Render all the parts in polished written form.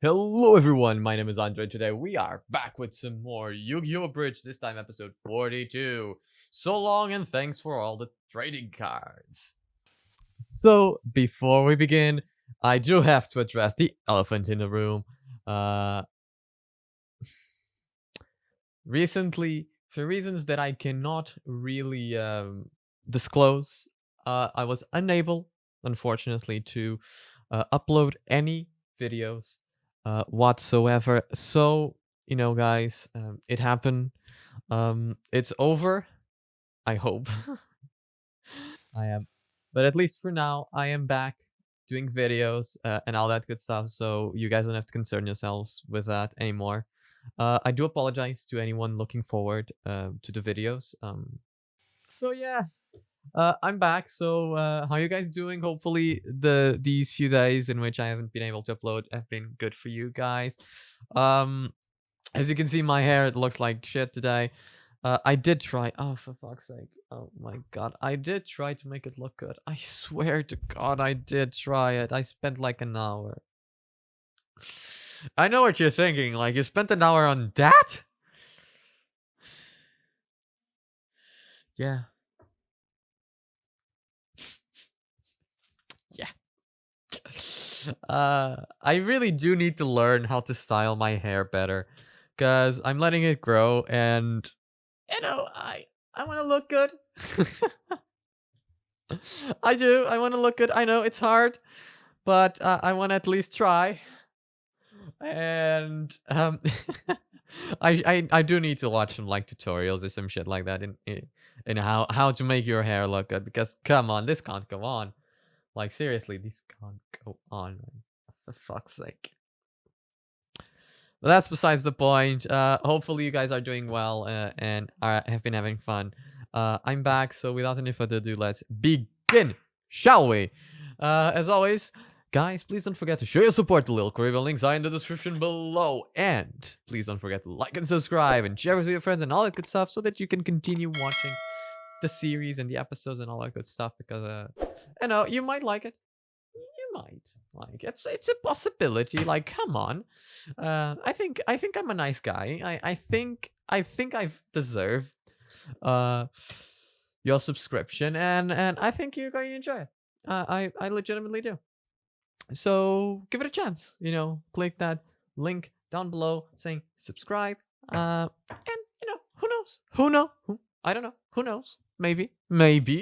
Hello everyone, my name is Andre. Today we are back with some more Yu-Gi-Oh! Abridged, this time episode 42. So long and thanks for all the trading cards. So, before we begin, I do have to address the elephant in the room. Uh, Recently, for reasons that I cannot really disclose, I was unable, unfortunately, to upload any videos whatsoever. So, guys, it happened. It's over. I hope. I am. But at least for now, I am back doing videos and all that good stuff. So you guys don't have to concern yourselves with that anymore. I do apologize to anyone looking forward to the videos. So yeah, I'm back. So how you guys doing? Hopefully these few days in which I haven't been able to upload have been good for you guys. Um, as you can see, my hair it looks like shit today. I did try. Oh, for fuck's sake! Oh my god, I did try to make it look good. I swear to God, I did try it. I spent like an hour. I know what you're thinking. Like you spent an hour on that? Yeah. Yeah. I really do need to learn how to style my hair better, cause I'm letting it grow, and I want to look good. I do. I want to look good. I know it's hard, but I want to at least try. And I do need to watch some like tutorials or some shit like that in how to make your hair look good, because come on, this can't go on. Like seriously, this can't go on, man. For fuck's sake. But that's besides the point. Hopefully you guys are doing well and have been having fun. I'm back, so without any further ado, let's begin, shall we? As always, guys, please don't forget to show your support to Little Kuriboh. Links are in the description below. And please don't forget to like and subscribe and share with your friends and all that good stuff so that you can continue watching the series and the episodes and all that good stuff, because you might like it. You might. Like it's a possibility. Like, come on. I think I'm a nice guy. I think I've deserved uh your subscription, and I think you're going to enjoy it. I legitimately do. So give it a chance. Click that link down below saying subscribe. And who knows? I don't know. Who knows? Maybe,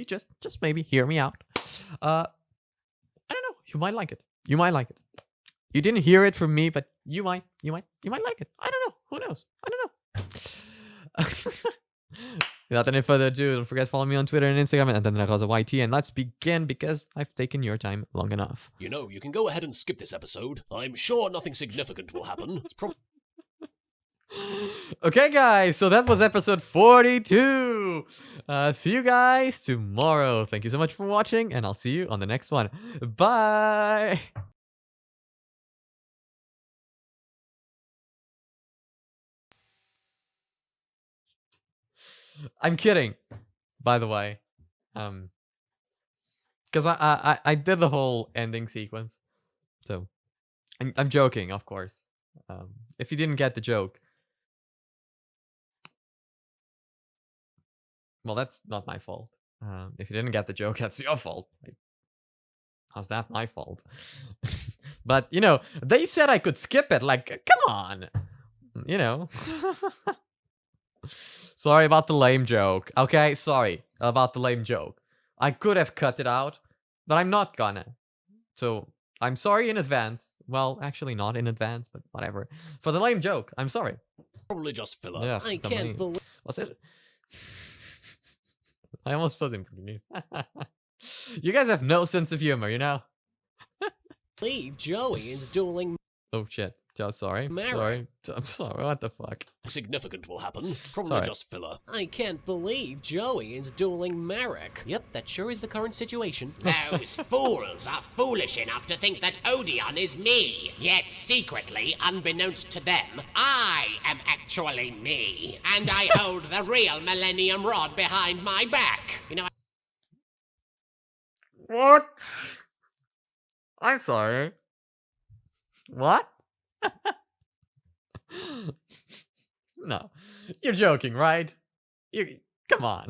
just maybe. Hear me out. I don't know. You might like it. You might like it. You didn't hear it from me, but you might like it. I don't know. Who knows? I don't know. Without any further ado, don't forget to follow me on Twitter and Instagram and YT, and let's begin because I've taken your time long enough. You can go ahead and skip this episode. I'm sure nothing significant will happen. It's probably Okay, guys, so that was episode 42. See you guys tomorrow. Thank you so much for watching, and I'll see you on the next one. Bye. I'm kidding, by the way. Because I did the whole ending sequence, so I'm joking, of course. If you didn't get the joke, well, that's not my fault. If you didn't get the joke, that's your fault. Like, how's that my fault? But they said I could skip it. Like, come on, you know. Sorry about the lame joke. Okay, sorry about the lame joke. I could have cut it out, but I'm not gonna. So I'm sorry in advance. Well, actually not in advance, but whatever. For the lame joke, I'm sorry. just filler. Yeah, I can't believe was it? I almost put in Portuguese. You guys have no sense of humor, Joey is dueling Oh shit. Sorry. Mary. Sorry. I'm sorry. What the fuck? significant will happen. Probably Sorry. just filler. I can't believe Joey is dueling Marek. Yep, that sure is the current situation. Those fools are foolish enough to think that Odeon is me. Yet secretly, unbeknownst to them, I am actually me. And I hold the real Millennium Rod behind my back. What? I'm sorry. What? No, you're joking, right? You come on.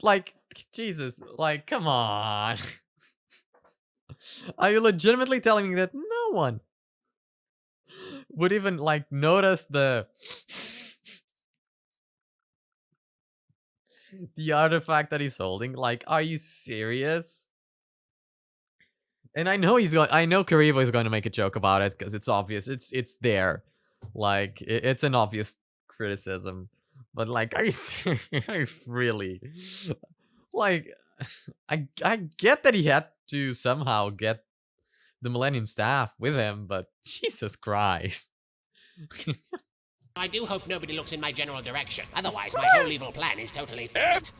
Like, Jesus, like, come on. Are you legitimately telling me that no one would even like notice the artifact that he's holding? Like, are you serious? And I know Kuriboh is going to make a joke about it because it's obvious. It's there. Like, it's an obvious criticism. But like, are you are you really? Like, I get that he had to somehow get the Millennium Staff with him, but Jesus Christ. I do hope nobody looks in my general direction. Otherwise, my whole evil plan is totally fucked.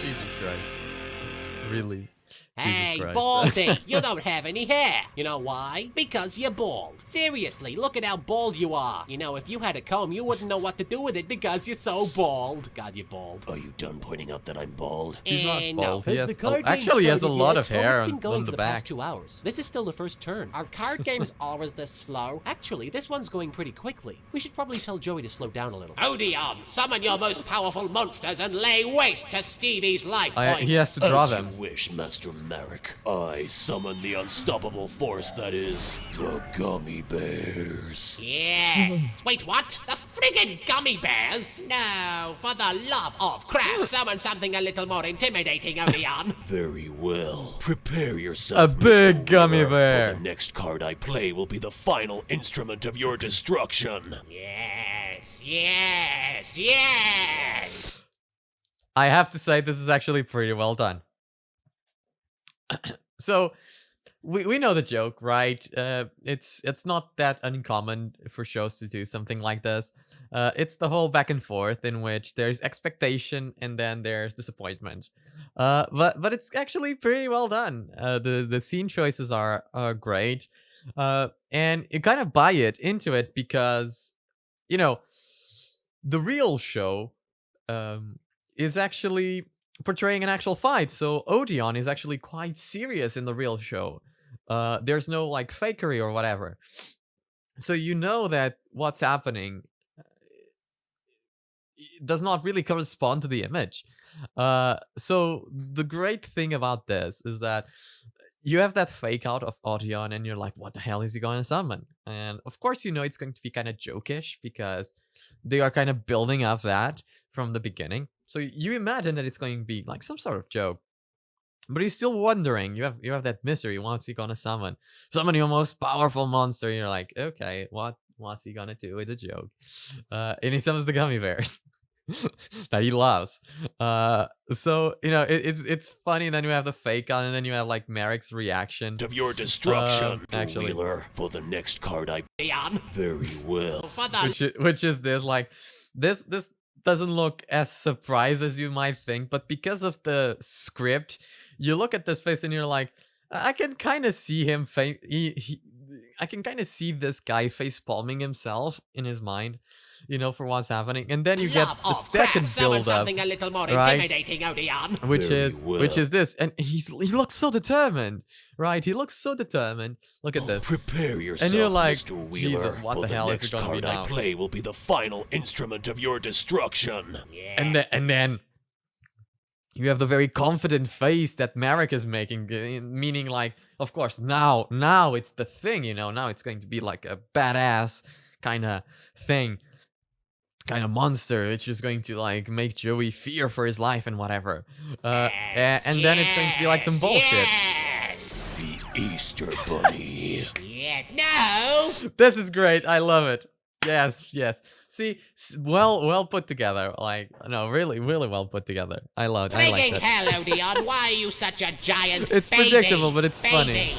Jesus Christ. Really? Hey, Jesus Christ. Baldy, you don't have any hair. You know why? Because you're bald. Seriously, look at how bald you are. You know, if you had a comb, you wouldn't know what to do with it because you're so bald. God, you're bald. Are you done pointing out that I'm bald? He's not No. bald. He Has has, the card game actually, he has a started lot yet? of hair It's been on going for the the back. past 2 hours. This is still the first turn. Are card games always this slow? Actually, this one's going pretty quickly. We should probably tell Joey to slow down a little. Odeon, summon your most powerful monsters and lay waste to Stevie's life points. He has to draw As them. you wish, Master Marek. I summon the unstoppable force that is the Gummy Bears. Yes. Wait, what? The friggin' gummy bears? No, for the love of crap, summon something a little more intimidating, Odeon. Very well. Prepare yourself, A big Mr. gummy Wheeler, bear. For the next card I play will be the final instrument of your destruction. Yes, yes, yes. I have to say, this is actually pretty well done. So, we know the joke, right? It's not that uncommon for shows to do something like this. It's the whole back and forth in which there's expectation and then there's disappointment. But it's actually pretty well done. The scene choices are great, and you kind of buy into it because, you know, the real show is actually portraying an actual fight. So Odeon is actually quite serious in the real show. There's no like fakery or whatever. So you know that what's happening does not really correspond to the image. So the great thing about this is that you have that fake out of Odeon and you're like, what the hell is he going to summon? And of course, you know it's going to be kind of jokish because they are kind of building up that from the beginning. So you imagine that it's going to be like some sort of joke. But you're still wondering, you have that mystery, what's he gonna summon? Summon your most powerful monster, and you're like, okay, what's he gonna do with the joke? And he summons the gummy bears. That he loves. So you know it's funny, and then you have the fake out, and then you have like Marek's reaction. Of your destruction, actually. Wheeler. For the next card I Odeon, very well. for the Which is this like this doesn't look as surprised as you might think, but because of the script, you look at this face and you're like, I can kind of see him I can kind of see this guy face palming himself in his mind, you know, for what's happening. And then you get love the of crap, second summon build up, something a little more right? intimidating, Odeon. which Very is this, and he looks so determined, right? He looks so determined. Look at this. Prepare yourself, you're like, Mr. Wheeler. Jesus, what for the hell is next it gonna be card now? I play will be the final instrument of your destruction. Yeah. And then you have the very confident face that Marek is making, meaning like, of course, now it's the thing, you know, now it's going to be like a badass kind of thing, kind of monster. It's just going to like make Joey fear for his life and whatever. Yes, And then it's going to be like some bullshit. Yes. The Easter Bunny. Yeah. No. This is great. I love it. Yes. See, well put together. Like, no, really well put together. I like Frigging that. hell, Odeon. Why are you such a giant? It's baby, predictable, but it's baby, funny.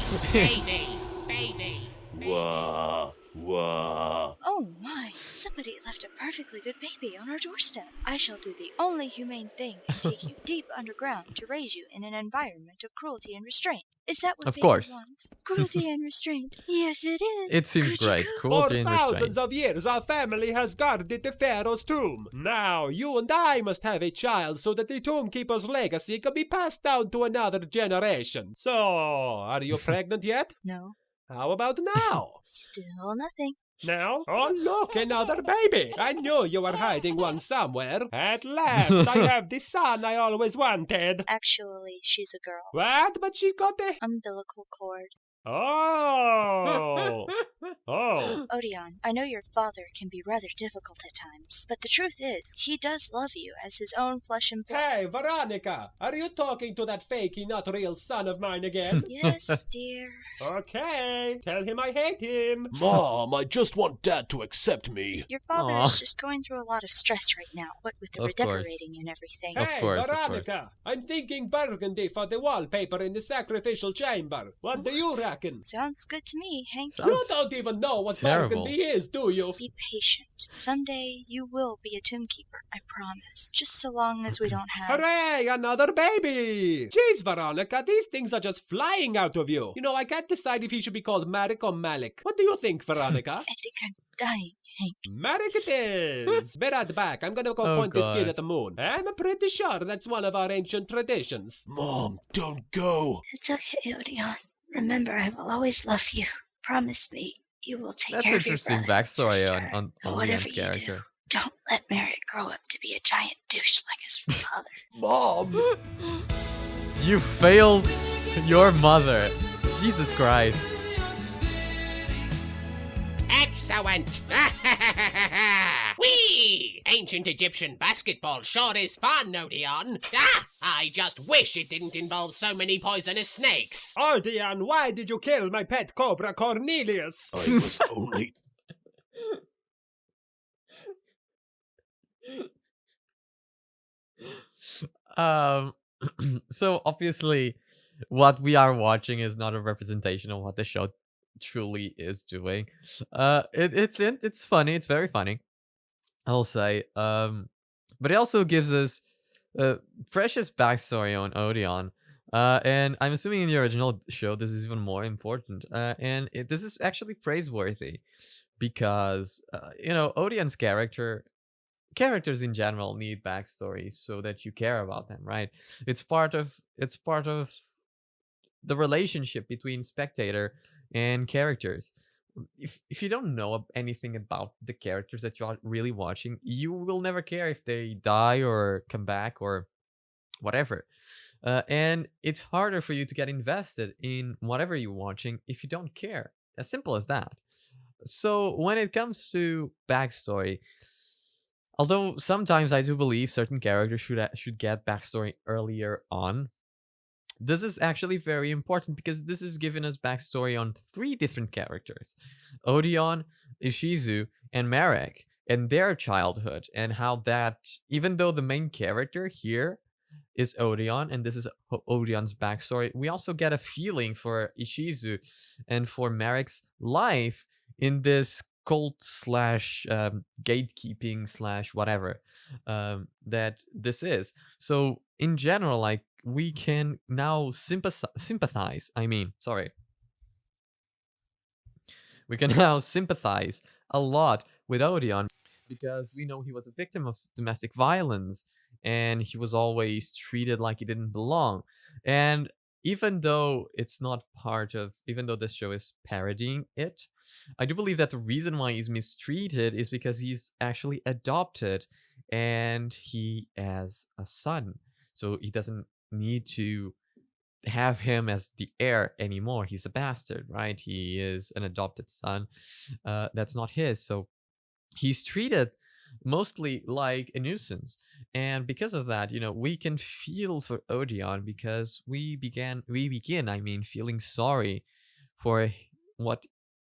Baby. Wah, wah. Oh, Oh my, somebody left a perfectly good baby on our doorstep. I shall do the only humane thing and take you deep underground to raise you in an environment of cruelty and restraint. Is that what Of baby course. wants? Cruelty and restraint. Yes, it is. It seems Coochie great. coo. For Cruelty and thousands restraint. of years, our family has guarded the pharaoh's tomb. Now, you and I must have a child so that the tombkeeper's legacy can be passed down to another generation. So, are you pregnant yet? No, How about now? still nothing. Now? Oh, look, another baby! I knew you were hiding one somewhere. At last, I have the son I always wanted. Actually, she's a girl. What? But she's got the... Umbilical cord. Oh! Oh. Odeon, I know your father can be rather difficult at times, but the truth is, he does love you as his own flesh and blood. Hey, Veronica! Are you talking to that fakey, not real son of mine again? Yes, dear. Okay, tell him I hate him. Mom, I just want Dad to accept me. Your father Aw. is just going through a lot of stress right now, what with the Of course. redecorating and everything. Of Hey, course, of course. Veronica! I'm thinking burgundy for the wallpaper in the sacrificial chamber. What do you reckon? Sounds good to me, Hank. Sounds You don't even know what terrible. burgundy is, do you? Be patient. Someday you will be a tombkeeper, I promise. Just so long as we don't have... Hooray, another baby! Jeez, Veronica, these things are just flying out of you. You know, I can't decide if he should be called Marek or Malik. What do you think, Veronica? I think I'm dying, Hank. Marek it is! Be right back. I'm gonna go Oh, point this kid God. at the moon. I'm pretty sure that's one of our ancient traditions. Mom, don't go. It's okay, Odeon. Remember, I will always love you. Promise me you will take That's care of your interesting brother and backstory sister, on or whatever Leon's you do. character. Don't let Merritt grow up to be a giant douche like his father. Mom! You failed your mother. Jesus Christ. Excellent! Whee! Ancient Egyptian basketball sure is fun, Odeon. Ah! I just wish it didn't involve so many poisonous snakes. Odeon, why did you kill my pet cobra Cornelius? I was only... Um so obviously what we are watching is not a representation of what the show truly is doing. It's funny, it's very funny, I'll say. But it also gives us precious backstory on Odeon. And I'm assuming in the original show this is even more important. And this is actually praiseworthy because you know, Odeon's characters in general need backstories so that you care about them, right? It's part of the relationship between spectator and characters. If you don't know anything about the characters that you're really watching, you will never care if they die or come back or whatever. And it's harder for you to get invested in whatever you're watching if you don't care. As simple as that. So when it comes to backstory, although sometimes I do believe certain characters should get backstory earlier on, this is actually very important because this is giving us backstory on 3 different characters: Odeon, Ishizu, and Marek, and their childhood, and how that, even though the main character here is Odeon, and this is Odeon's backstory, we also get a feeling for Ishizu and for Marek's life in this cult slash gatekeeping slash whatever that this is. So in general, like, we can now sympathize. We can now sympathize a lot with Odeon because we know he was a victim of domestic violence and he was always treated like he didn't belong. And even though this show is parodying it, I do believe that the reason why he's mistreated is because he's actually adopted and he has a son. So he doesn't need to have him as the heir anymore. He's a bastard, right? He is an adopted son. That's not his. So he's treated mostly like a nuisance. And because of that, you know, we can feel for Odeon because we begin feeling sorry for what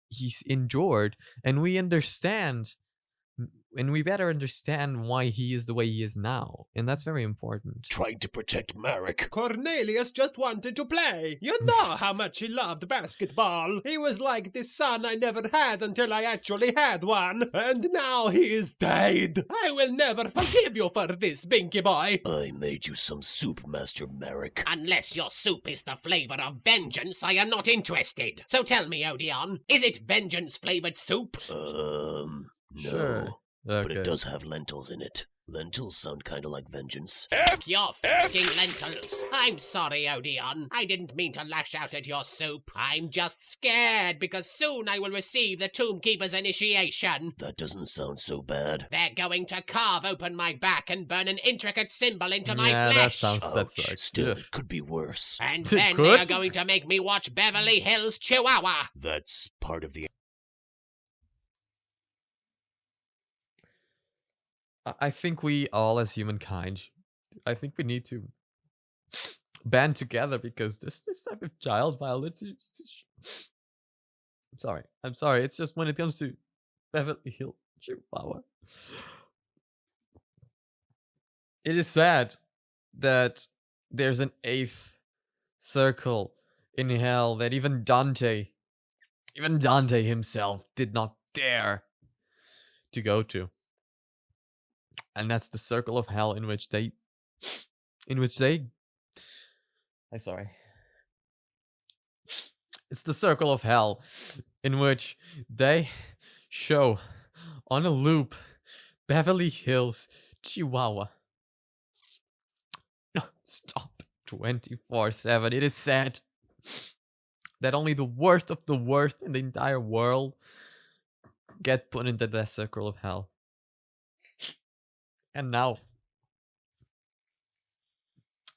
he's endured, and we understand we better understand why he is the way he is now, and that's very important. Trying to protect Marek. Cornelius just wanted to play. You know how much he loved basketball. He was like the son I never had until I actually had one. And now he is dead. I will never forgive you for this, Binky boy. I made you some soup, Master Marek. Unless your soup is the flavor of vengeance, I am not interested. So tell me, Odeon, is it vengeance-flavored soup? No. Sure. But Okay. it does have lentils in it. Lentils sound kinda like vengeance. F your fucking lentils. I'm sorry, Odeon. I didn't mean to lash out at your soup. I'm just scared because soon I will receive the Tomb Keeper's initiation. That doesn't sound so bad. They're going to carve open my back and burn an intricate symbol into my Yeah, that flesh. sounds that Ouch, sucks. still, Ugh. it could be worse. And It then they could? are going to make me watch Beverly Hills Chihuahua. That's part of the... I think we all, as humankind, I think we need to band together because this type of child violence. I'm sorry. It's just when it comes to Beverly Hills Chihuahua, it is sad that there's an 8th circle in hell that even Dante himself did not dare to go to. And that's the circle of hell in which they I'm sorry. It's the circle of hell in which they show on a loop Beverly Hills Chihuahua. No, stop. 24/7. It is sad that only the worst of the worst in the entire world get put into that circle of hell. And now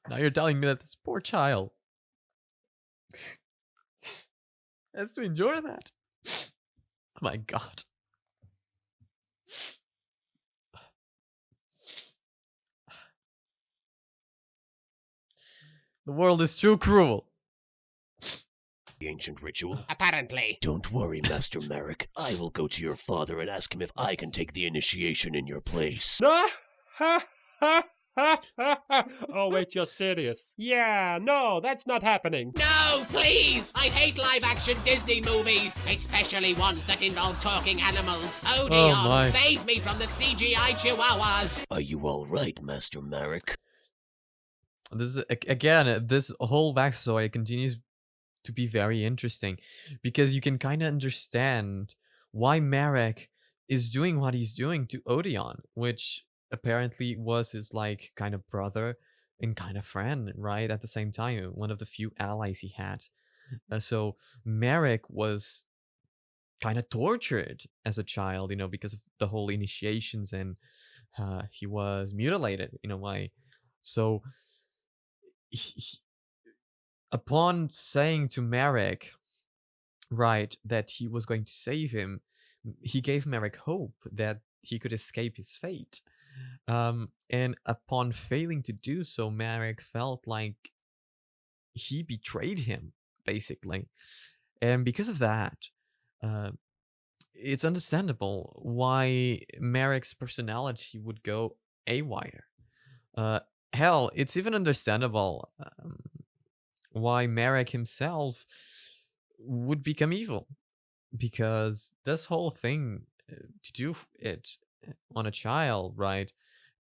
you're telling me that this poor child has to endure that. Oh my God. The world is too cruel. ancient ritual. Apparently. Don't worry, Master Marek. I will go to your father and ask him if I can take the initiation in your place. Ah, ha, ha, ha, ha, ha. Oh, wait, you're serious? Yeah, no, that's not happening. No, please! I hate live-action Disney movies, especially ones that involve talking animals. Odeon, my. save me from the CGI chihuahuas! Are you alright, Master Marek? This is again, this whole backstory continues to be very interesting because you can kind of understand why Marek is doing what he's doing to Odeon, which apparently was his like kind of brother and kind of friend, right? At the same time, one of the few allies he had. So Marek was kind of tortured as a child, you know, because of the whole initiations, and he was mutilated in a way. So upon saying to Marek, right, that he was going to save him, he gave Marek hope that he could escape his fate. And upon failing to do so, Marek felt like he betrayed him, basically. And because of that, it's understandable why Marek's personality would go awire. Hell, it's even understandable why Marek himself would become evil, because this whole thing to do it on a child, right,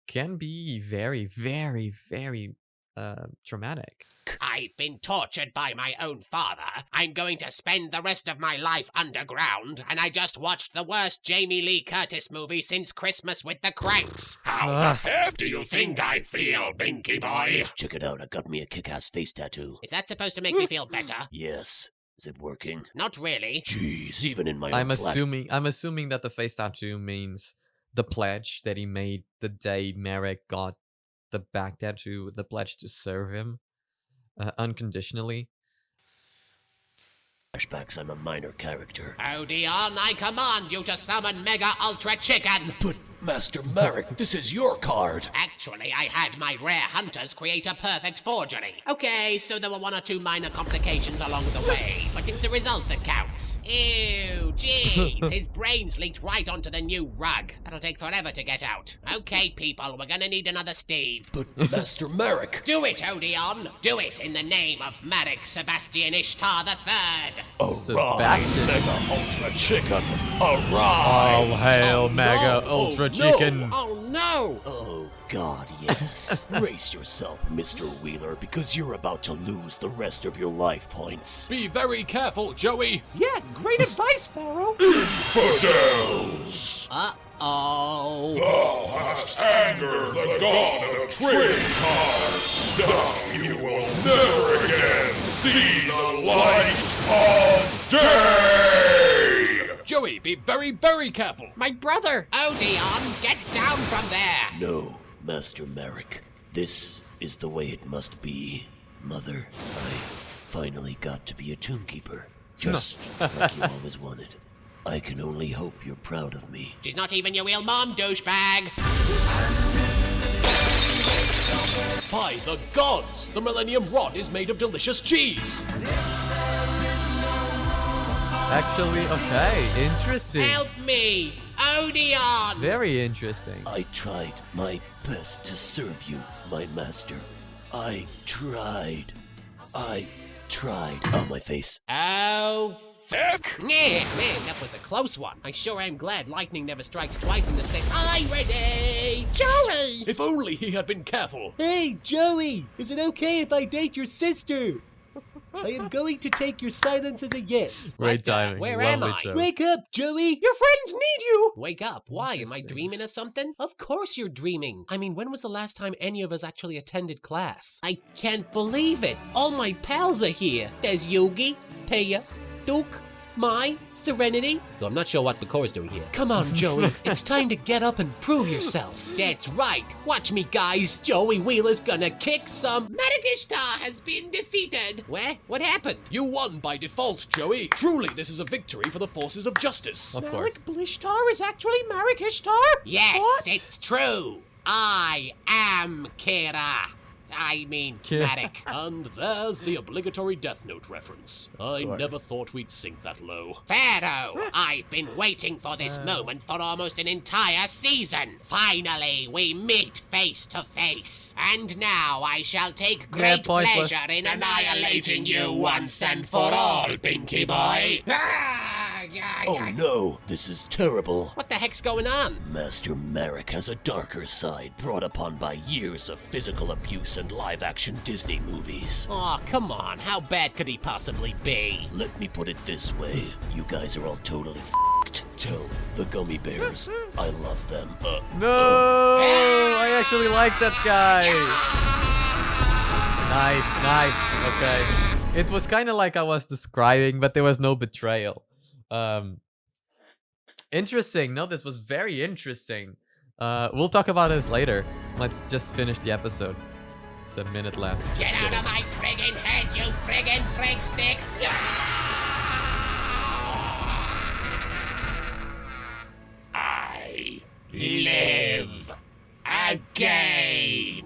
can be very, very, very traumatic. I've been tortured by my own father. I'm going to spend the rest of my life underground, and I just watched the worst Jamie Lee Curtis movie since Christmas with the Cranks. Ugh. How the F do you think I feel, Binky boy? Check it out, I got me a kick-ass face tattoo. Is that supposed to make me feel better? Yes. Is it working? Not really. Jeez, even in my I'm own flat. assuming that the face tattoo means the pledge that he made the day Marek got the back tattoo, the pledge to serve him unconditionally. Flashbacks, I'm a minor character. Odeon, I command you to summon Mega Ultra Chicken! But, Master Marek, this is your card! Actually, I had my rare hunters create a perfect forgery. Okay, so there were one or two minor complications along the way, but it's the result that counts. Ew, jeez, his brains leaked right onto the new rug. That'll take forever to get out. Okay, people, we're gonna need another Steve. But Master Marek. Do it, Odeon. Do it in the name of Marek Sebastian Ishtar III. Sebastian. Mega Ultra Chicken. All Arise! hail Mega Ultra Chicken. Oh no! Oh, God, yes. Brace yourself, Mr. Wheeler, because you're about to lose the rest of your life points. Be very careful, Joey. Yeah, great advice, Pharaoh. Infidels! Uh-oh. Thou hast angered the god of trading cards. Now you will never again see the light of day! Joey, be very, very careful. My brother! Odeon, get down from there. No, Master Marek. This is the way it must be. Mother, I finally got to be a tombkeeper. Just like you always wanted. I can only hope you're proud of me. She's not even your real mom, douchebag. By the gods, the Millennium Rod is made of delicious cheese. Actually, okay, interesting. Help me, Odeon. Very interesting. I tried my best to serve you, my master. I tried. On my face. Oh, fuck. Man, that was a close one. I sure am glad lightning never strikes twice in the same. Ready? Joey! If only he had been careful. Hey, Joey! Is it okay if I date your sister? I am going to take your silence as a yes. Great What the- timing. where Lovely am I? joke. Wake up, Joey! Your friends need you! Wake up. Why? Am I Interesting. dreaming or something? Of course you're dreaming. I mean, when was the last time any of us actually attended class? I can't believe it. All my pals are here. There's Yugi, Taya, Duke, Mai, Serenity. Though I'm not sure what the core is doing here. Come on, Joey. It's time to get up and prove yourself. That's right. Watch me, guys. Joey Wheeler's gonna kick some. Marek Ishtar has been defeated. Where? What happened? You won by default, Joey. Truly, this is a victory for the forces of justice. Of course. Marek Blishtar is actually Marek Ishtar? Yes, What? it's true. I am Kira. I mean, Marek. And there's the obligatory Death Note reference. I course. never thought we'd sink that low. Pharaoh, I've been waiting for this moment for almost an entire season. Finally, we meet face to face. And now I shall take great pointless. pleasure in annihilating you once and for all, Pinky Boy. Oh no, this is terrible. What the heck's going on? Master Marek has a darker side brought upon by years of physical abuse and live-action Disney movies. Oh, come on. How bad could he possibly be? Let me put it this way. You guys are all totally f***ed. Tell the gummy bears I love them. No! I actually like that guy. Nice. Okay. It was kind of like I was describing, but there was no betrayal. Interesting. No, this was very interesting. We'll talk about this later. Let's just finish the episode. It's a minute left. Just Get out kidding. of my friggin' head, you friggin' frig stick! I live again.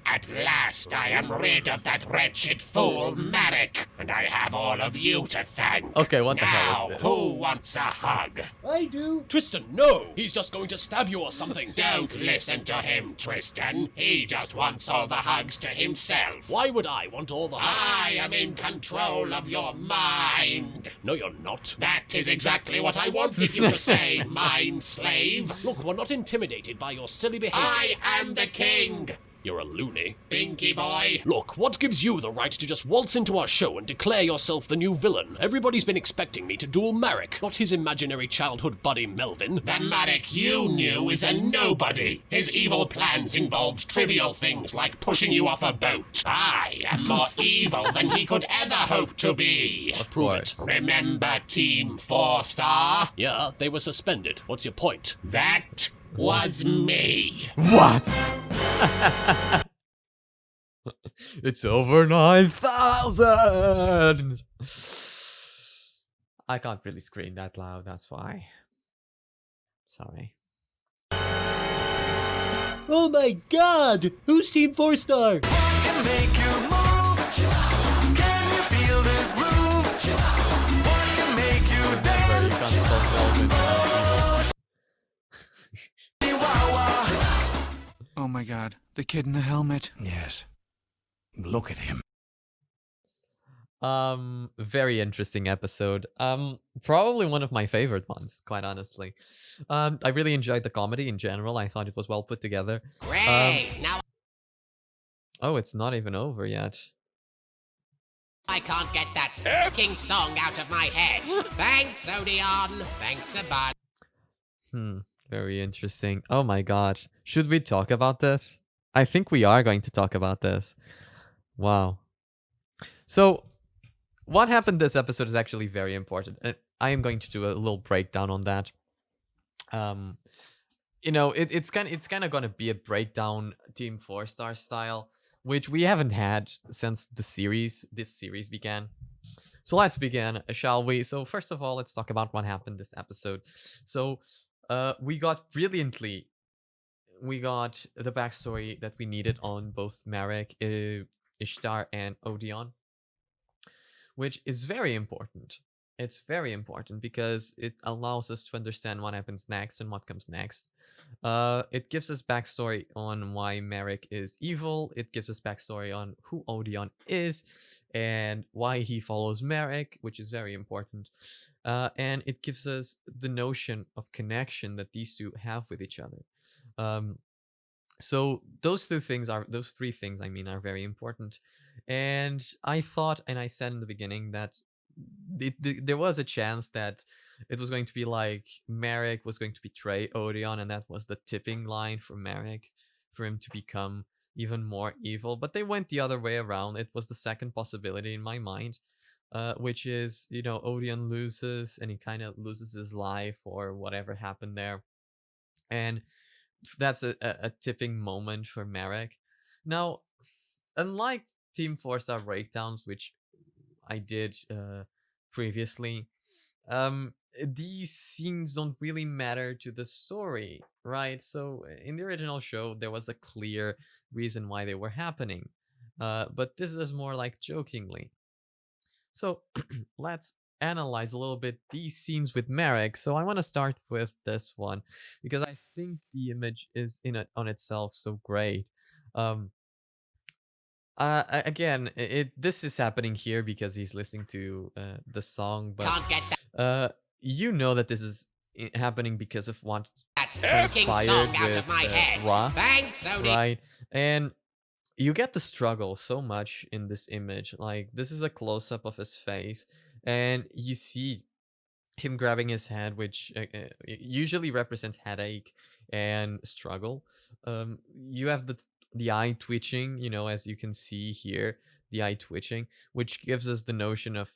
At last I am rid of that wretched fool Marek, and I have all of you to thank. Okay, what the now, hell is this? who wants a hug? I do. Tristan, no! He's just going to stab you or something. Don't listen to him, Tristan. He just wants all the hugs to himself. Why would I want all the hugs? I am in control of your mind. No, you're not. That is exactly what I wanted you to say, mind slave. Look, we're not intimidated by your silly behavior. I am the king. You're a loony. Pinky boy. Look, what gives you the right to just waltz into our show and declare yourself the new villain? Everybody's been expecting me to duel Marek, not his imaginary childhood buddy Melvin. The Marek you knew is a nobody. His evil plans involved trivial things like pushing you off a boat. I am more evil than he could ever hope to be. Of Prove course. Remember Team 4-Star? Yeah, they were suspended. What's your point? That was me. What? It's over 9,000. I can't really scream that loud, that's why. Sorry. Oh my god! Who's Team 4-Star? Very god, the kid in the helmet. Yes. Look at him. Very interesting episode. Probably one of my favorite ones, quite honestly. I really enjoyed the comedy in general. I thought it was well put together. Great! Now Oh, it's not even over yet. I can't get that fucking song out of my head. Thanks, Odeon. Thanks a bunch. Very interesting. Oh my god. Should we talk about this? I think we are going to talk about this. Wow. So, what happened this episode is actually very important. And I am going to do a little breakdown on that. You know, it's kind of gonna be a breakdown Team 4-star style, which we haven't had since this series began. So let's begin, shall we? So first of all, let's talk about what happened this episode. So we got the backstory that we needed on both Marek, Ishtar, and Odeon, which is very important. It's very important because it allows us to understand what happens next and what comes next. It gives us backstory on why Marek is evil. It gives us backstory on who Odeon is and why he follows Marek, which is very important. And it gives us the notion of connection that these two have with each other. So those three things I mean are very important. And I thought, and I said in the beginning, that there was a chance that it was going to be like Marek was going to betray Odeon, and that was the tipping line for Marek for him to become even more evil. But they went the other way around. It was the second possibility in my mind, which is, you know, Odeon loses and he kind of loses his life or whatever happened there, and that's a tipping moment for Marek. Now, unlike Team 4-star breakdowns, which I did previously, these scenes don't really matter to the story, right? So in the original show, there was a clear reason why they were happening, but this is more like jokingly. So let's analyze a little bit these scenes with Marek. So I want to start with this one because I think the image is on itself so great. Again, this is happening here because he's listening to the song, but Can't get that you know that this is happening because of what fucking transpired song out with of my head. Ra, Thanks, Odeon. right? And you get the struggle so much in this image. Like, this is a close-up of his face, and you see him grabbing his head, which usually represents headache and struggle. You have the eye twitching, you know, as you can see here, the eye twitching, which gives us the notion of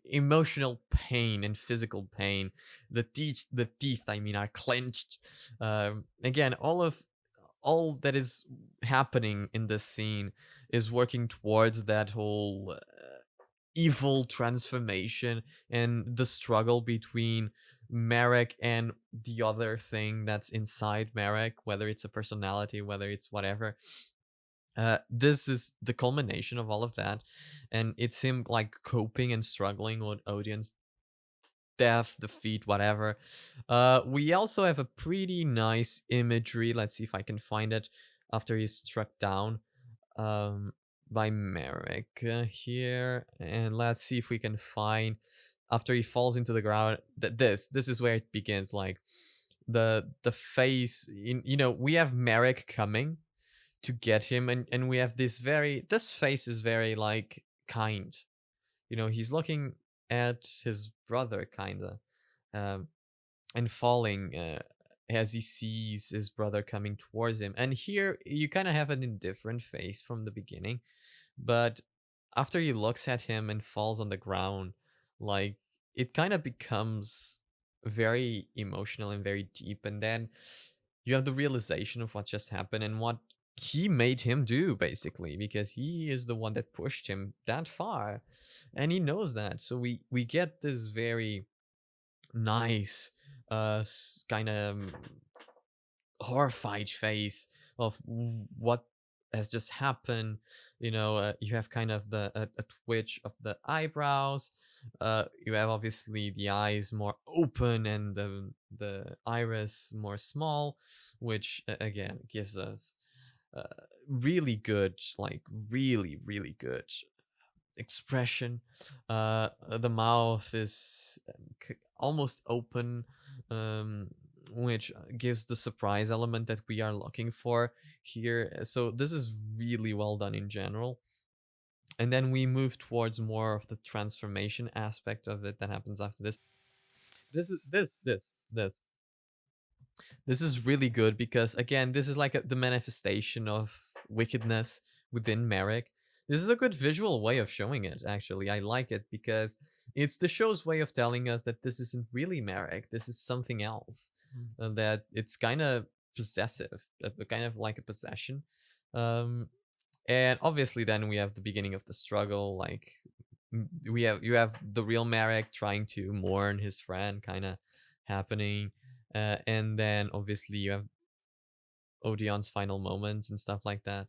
emotional pain and physical pain. The teeth, I mean, are clenched. Again, all that is happening in this scene is working towards that whole evil transformation and the struggle between Marek and the other thing that's inside Marek, whether it's a personality, whether it's whatever. This is the culmination of all of that, and it's him like coping and struggling with Odin's death, defeat, whatever. We also have a pretty nice imagery. Let's see if I can find it after he's struck down by Marek here, and let's see if we can find after he falls into the ground. This is where it begins. Like the face, you know, we have Marek coming to get him, and we have this face is very like kind. You know, he's looking at his brother kinda, and falling as he sees his brother coming towards him. And here you kind of have an indifferent face from the beginning, but after he looks at him and falls on the ground, like it kind of becomes very emotional and very deep. And then you have the realization of what just happened and what he made him do, basically, because he is the one that pushed him that far, and he knows that. So we get this very nice kind of horrified face of what has just happened. You know, you have kind of a twitch of the eyebrows. You have obviously the eyes more open and the iris more small, which again gives us uh, really good, like really good expression. The mouth is almost open, which gives the surprise element that we are looking for here. So this is really well done in general. And then we move towards more of the transformation aspect of it that happens after this. This is really good because again, this is like the manifestation of wickedness within Merrick. This is a good visual way of showing it, actually. I like it because it's the show's way of telling us that this isn't really Merrick. This is something else. That it's kind of possessive, kind of like a possession. Um, and obviously then we have the beginning of the struggle, like you have the real Merrick trying to mourn his friend kind of happening. And then obviously you have Odeon's final moments and stuff like that.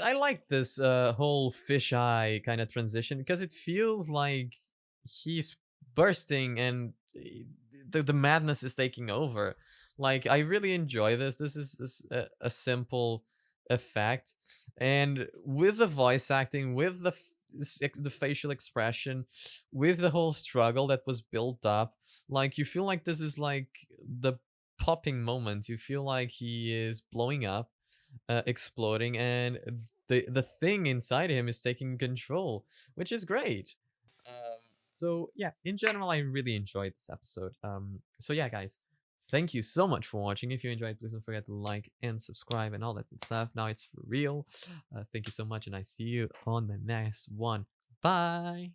I like this whole fisheye kind of transition because it feels like he's bursting and the madness is taking over. Like I really enjoy this. This is a simple effect, and with the voice acting, with the facial expression, with the whole struggle that was built up, like you feel like this is like the popping moment. You feel like he is blowing up, exploding, and the thing inside him is taking control, which is great. So yeah, in general, I really enjoyed this episode. So yeah, guys, thank you so much for watching. If you enjoyed, please don't forget to like and subscribe and all that good stuff. Now it's for real. Thank you so much, and I see you on the next one. Bye.